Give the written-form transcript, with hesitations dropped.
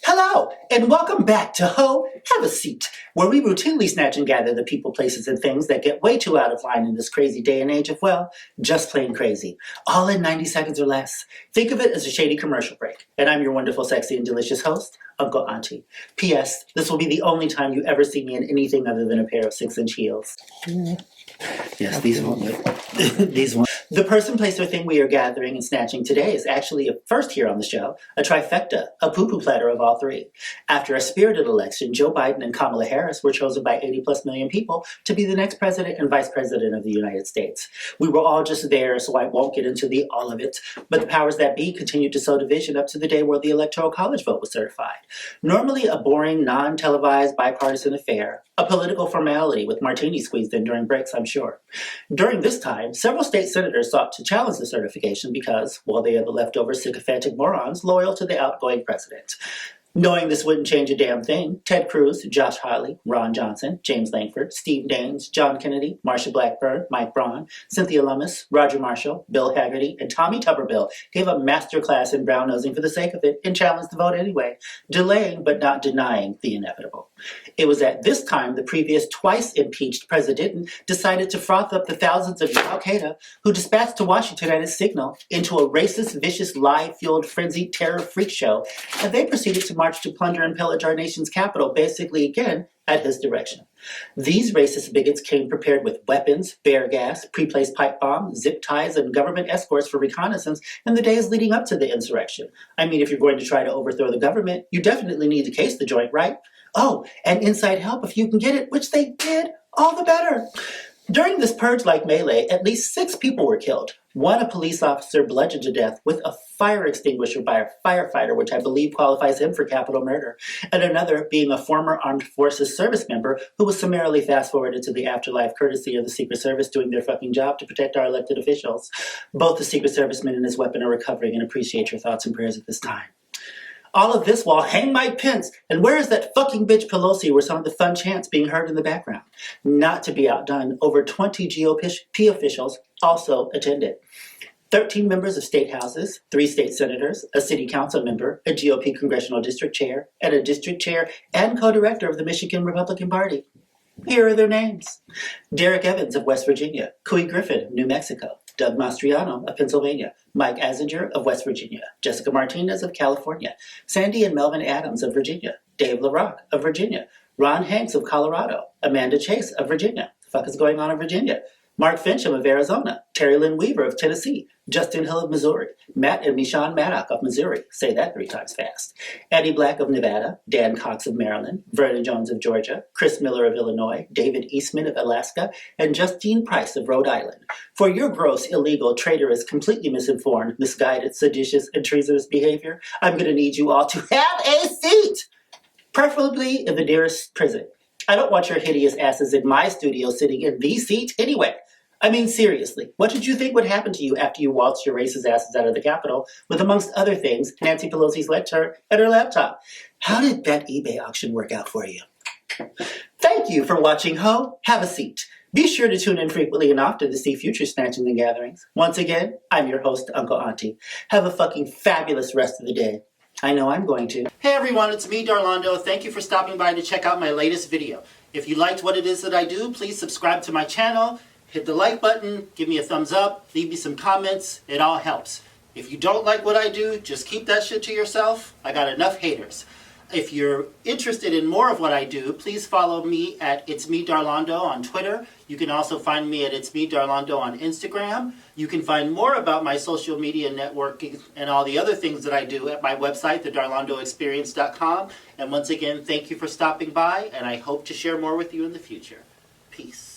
Hello, and welcome back to Ho, Have a Seat, where we routinely snatch and gather the people, places, and things that get way too out of line in this crazy day and age of, well, just plain crazy. All in 90 seconds or less. Think of it as a shady commercial break. And I'm your wonderful, sexy, and delicious host, UncleAuntie. P.S. This will be the only time you ever see me in anything other than a pair of 6-inch heels. Yes, these won't. These won't. The person, place, or thing we are gathering and snatching today is actually a first here on the show, a trifecta, a poo-poo platter of all three. After a spirited election, Joe Biden and Kamala Harris were chosen by 80+ million people to be the next president and vice president of the United States. We were all just there, so I won't get into the all of it, but the powers that be continued to sow division up to the day where the Electoral College vote was certified. Normally a boring, non-televised, bipartisan affair, a political formality with martinis squeezed in during breaks, I'm sure. During this time, several state senators sought to challenge the certification because, well, they are the leftover sycophantic morons loyal to the outgoing president. Knowing this wouldn't change a damn thing, Ted Cruz, Josh Hawley, Ron Johnson, James Langford, Steve Daines, John Kennedy, Marsha Blackburn, Mike Braun, Cynthia Lummis, Roger Marshall, Bill Hagerty, and Tommy Tuberville gave a masterclass in brown-nosing for the sake of it and challenged the vote anyway, delaying but not denying the inevitable. It was at this time the previous twice-impeached president decided to froth up the thousands of Al-Qaeda who dispatched to Washington at his signal into a racist, vicious, lie-fueled, frenzied terror freak show, and they proceeded to march to plunder and pillage our nation's capital, basically again at his direction. These racist bigots came prepared with weapons, bear gas, pre-placed pipe bombs, zip ties, and government escorts for reconnaissance in the days leading up to the insurrection. I mean, if you're going to try to overthrow the government, you definitely need to case the joint, right? Oh, and inside help if you can get it, which they did, all the better. During this purge-like melee, at least 6 people were killed. One, a police officer, bludgeoned to death with a fire extinguisher by a firefighter, which I believe qualifies him for capital murder, and another being a former armed forces service member who was summarily fast-forwarded to the afterlife courtesy of the Secret Service doing their fucking job to protect our elected officials. Both the Secret Serviceman and his weapon are recovering and appreciate your thoughts and prayers at this time. All of this while hang Mike Pence, and where is that fucking bitch Pelosi were some of the fun chants being heard in the background? Not to be outdone, over 20 GOP officials also attended. 13 members of state houses, 3 state senators, a city council member, a GOP congressional district chair, and a district chair and co-director of the Michigan Republican Party. Here are their names. Derek Evans of West Virginia, Couy Griffin of New Mexico, Doug Mastriano of Pennsylvania, Mike Azinger of West Virginia, Jessica Martinez of California, Sandy and Melvin Adams of Virginia, Dave LaRock of Virginia, Ron Hanks of Colorado, Amanda Chase of Virginia. The fuck is going on in Virginia? Mark Fincham of Arizona, Terry Lynn Weaver of Tennessee, Justin Hill of Missouri, Matt and Michonne Maddock of Missouri, say that 3 times fast, Eddie Black of Nevada, Dan Cox of Maryland, Vernon Jones of Georgia, Chris Miller of Illinois, David Eastman of Alaska, and Justine Price of Rhode Island. For your gross, illegal, traitorous, completely misinformed, misguided, seditious, and treasonous behavior, I'm going to need you all to have a seat, preferably in the nearest prison. I don't want your hideous asses in my studio sitting in these seats anyway. I mean, seriously, what did you think would happen to you after you waltzed your racist asses out of the Capitol with, amongst other things, Nancy Pelosi's lecture and her laptop? How did that eBay auction work out for you? Thank you for watching Ho, Have a Seat. Be sure to tune in frequently and often to see future snatching and gatherings. Once again, I'm your host, UncleAuntie. Have a fucking fabulous rest of the day. I know I'm going to. Hey everyone, it's me, Darlando. Thank you for stopping by to check out my latest video. If you liked what it is that I do, please subscribe to my channel, hit the like button, give me a thumbs up, leave me some comments. It all helps. If you don't like what I do, just keep that shit to yourself. I got enough haters. If you're interested in more of what I do, please follow me at It's Me Darlando on Twitter. You can also find me at It's Me Darlando on Instagram. You can find more about my social media networking and all the other things that I do at my website, TheDarlandoExperience.com. And once again, thank you for stopping by, and I hope to share more with you in the future. Peace.